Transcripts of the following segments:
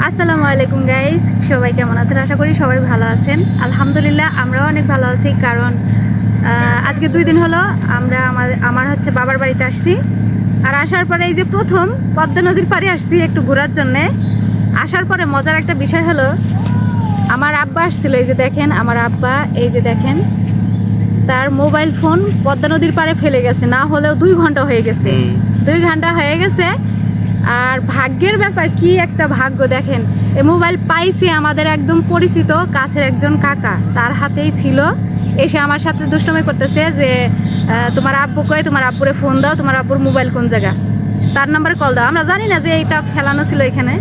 আসসালামু আলাইকুম গাইস, সবাই কেমন আছেন? আশা করি সবাই ভালো আছেন। আলহামদুলিল্লাহ আমরাও অনেক ভালো আছি, কারণ আজকে 2 দিন হলো আমরা আমার হচ্ছে বাবার বাড়িতে আসছি। আর আসার পরে এই যে প্রথম পদ্মা নদীর পাড়ে আসছি একটু ঘোরার জন্যে। আসার পরে মজার একটা বিষয় হলো, আমার আব্বা আসছিল। এই যে দেখেন আমার আব্বা, এই যে দেখেন তার মোবাইল ফোন পদ্মা নদীর পাড়ে ফেলে গেছে। না হলেও 2 ঘন্টা হয়ে গেছে, 2 ঘন্টা হয়ে গেছে। আর ভাগ্যের ব্যাপার, কি একটা ভাগ্য দেখেন, এই মোবাইল পাইছি আমাদের একদম পরিচিত কাছের একজন কাকা, তার হাতেই ছিল। এসে আমার সাথে দুষ্টুমি করতেছে যে তোমার আব্বু কই, তোমার আব্বুরে ফোন দাও, তোমার আব্বুর মোবাইল কোন জায়গা, তার নাম্বারে কল দাও। আমরা জানি না যে এইটা ফেলানো ছিল এখানে।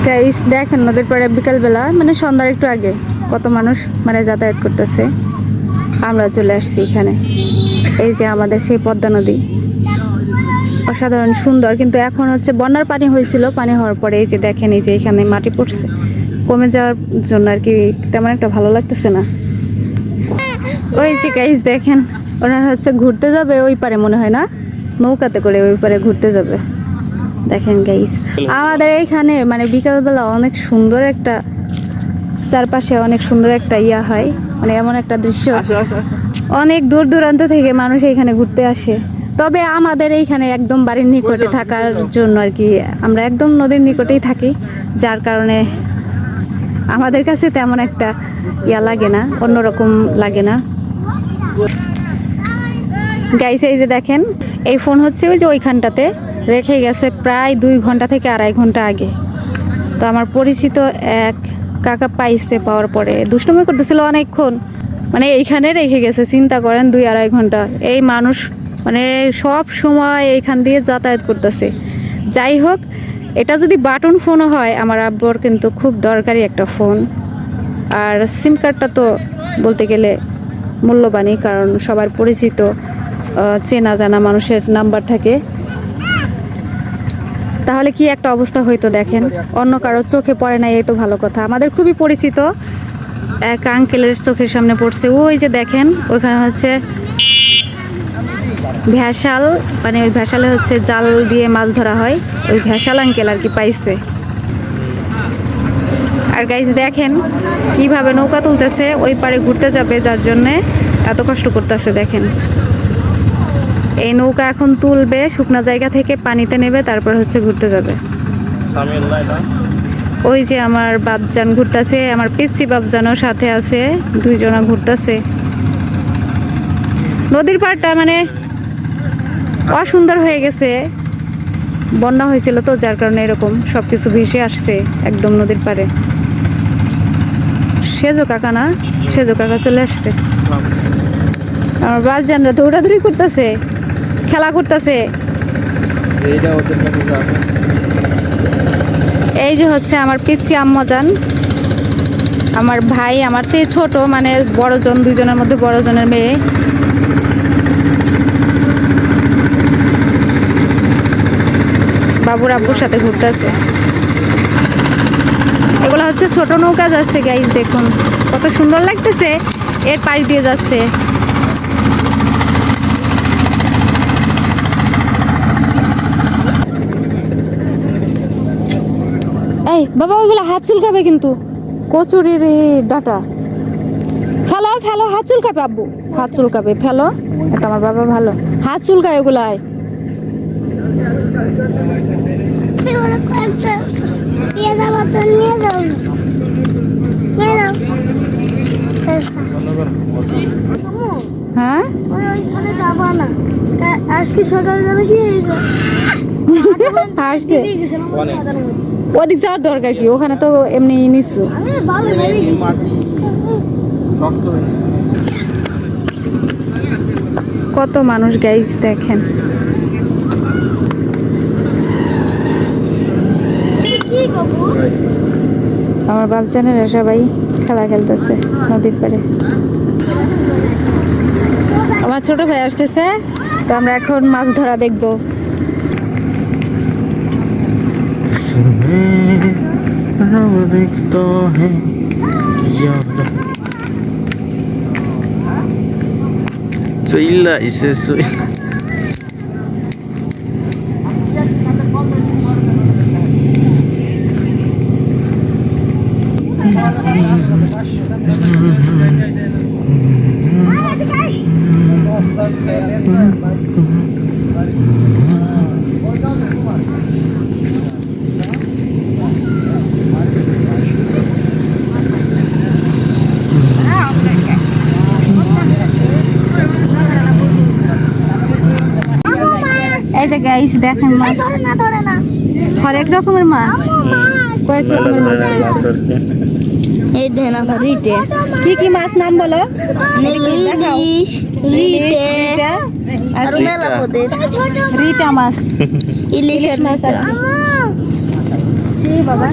গাইস দেখেন নদীর পাড়ে বিকালবেলা, মানে সন্ধ্যার একটু আগে কত মানুষ মানে যাতায়াত করতেছে। আমরা চলে আসছি এখানে। এই যে আমাদের সেই পদ্মা নদী, অসাধারণ সুন্দর। কিন্তু এখন হচ্ছে বন্যার পানি হয়েছিল, পানি হওয়ার পরে এই যে দেখেন, এই যে এখানে মাটি পড়ছে, কমে যাওয়ার জন্য আর কি তেমন একটা ভালো লাগতেছে না। ওই যে গাইস দেখেন, ওনারা হচ্ছে ঘুরতে যাবে ওই পারে, মনে হয় না নৌকাতে করে ওই পারে ঘুরতে যাবে। দেখেন গাইস আমাদের এইখানে মানে বিকালবেলা অনেক সুন্দর একটা, চারপাশে অনেক সুন্দর একটা ইয়া হয়, মানে এমন একটা দৃশ্য। অনেক দূর দূরান্ত থেকে মানুষ এখানে ঘুরতে আসে। তবে আমাদের এইখানে একদম বাড়ির নিকটে থাকার জন্য আর কি, আমরা একদম নদীর নিকটেই থাকি, যার কারণে আমাদের কাছে তেমন একটা ইয়া লাগে না, অন্যরকম লাগে না। গাইস এই যে দেখেন, এই ফোন হচ্ছে ওই যে ওইখানটাতে রেখে গেছে প্রায় 2 ঘন্টা থেকে 2.5 ঘন্টা আগে। তো আমার পরিচিত এক কাকা পাইছে, পাওয়ার পরে দুষ্টুমি করতেছিল অনেকক্ষণ, মানে এইখানে রেখে গেছে। চিন্তা করেন 2-2.5 ঘন্টা এই মানুষ মানে সব সময় এইখান দিয়ে যাতায়াত করতেছে। যাই হোক, এটা যদি বাটন ফোনও হয়, আমার আব্বুর কিন্তু খুব দরকারি একটা ফোন। আর সিম কার্ডটা তো বলতে গেলে মূল্যবানই, কারণ সবার পরিচিত চেনা জানা মানুষের নাম্বার থাকে। তাহলে কি একটা অবস্থা হইতো দেখেন, অন্য কারো চোখে পড়ে না, এই তো ভালো কথা। আমাদের খুবই পরিচিত এক আঙ্কেলের চোখের সামনে পড়ছে। ওই যে দেখেন ওইখানে হচ্ছে ভেসাল, মানে ওই ভেসালে হচ্ছে জাল দিয়ে মাছ ধরা হয়, ওই ভেসাল আঙ্কেল আর কি পাইছে। আর গাইজ দেখেন কিভাবে নৌকা তুলতেছে, ওই পারে ঘুরতে যাবে, যার জন্যে এত কষ্ট করতেছে। দেখেন এই নৌকা এখন তুলবে শুকনা জায়গা থেকে, পানিতে নেবে, তারপর হচ্ছে ঘুরতে যাবে। ওই যে আমার বাপজান ঘুরতেছে, আমার পিচ্চি বাপজানও সাথে আছে, 2 জনা ঘুরতেছে। নদীর পাড়টা মানে অসুন্দর হয়ে গেছে, বন্যা হয়েছিল তো, যার কারণে এরকম সবকিছু ভেসে আসছে একদম নদীর পাড়ে। সেজো কাকা না, সেজো কাকা চলে আসছে। আমার বাপজানরা দৌড়াদৌড়ি করতেছে, খেলা করতেছে। এই যে হচ্ছে আমার পিচ্চি আম্মাজান, আমার ভাই, আমার চেয়ে ছোট, মানে বড়জন, 2 জনের মধ্যে বড়জনের মেয়ে। বাবুর আব্বুর সাথে ঘুরতেছে। এগুলো হচ্ছে ছোট নৌকা যাচ্ছে গাইস, দেখুন কত সুন্দর লাগতেছে, এর পাশ দিয়ে যাচ্ছে। এই বাবা ওইগুলো হাত চুলকাবে কিন্তু, কচুরির ডাটা ফেলো ফেলো, হাত চুলকাবে আব্বু, হাত চুলকাবে, ফেলো। এটা আমার বাবা ভালো হাত চুলকায় ওগুলায়। হ্যাঁ আজকে সকালবেলা কি হয়েছে? আসছে, ওদিক যাওয়ার দরকার কি, ওখানে তো এমনি নিচ্ছু। কত মানুষ গাইজ দেখেন। আমার বাপজানেরা সবাই খেলা খেলতেছে নদীর পাড়ে। আমার ছোট ভাই আসতেছে, তো আমরা এখন মাছ ধরা দেখবো। চইলা ইসে চই এই যে গাইস দেখেন মাছ, ধরে না হরেক রকমের মাছ, কয়েক রকমের মাছ রয়েছে। এই দেন আমার রিটে কি কি মাছ নাম বলো? ইলিশ রিটে আর আর কি? মেলা পদের রিটা মাছ, ইলিশের মাছ আর কি? বাবা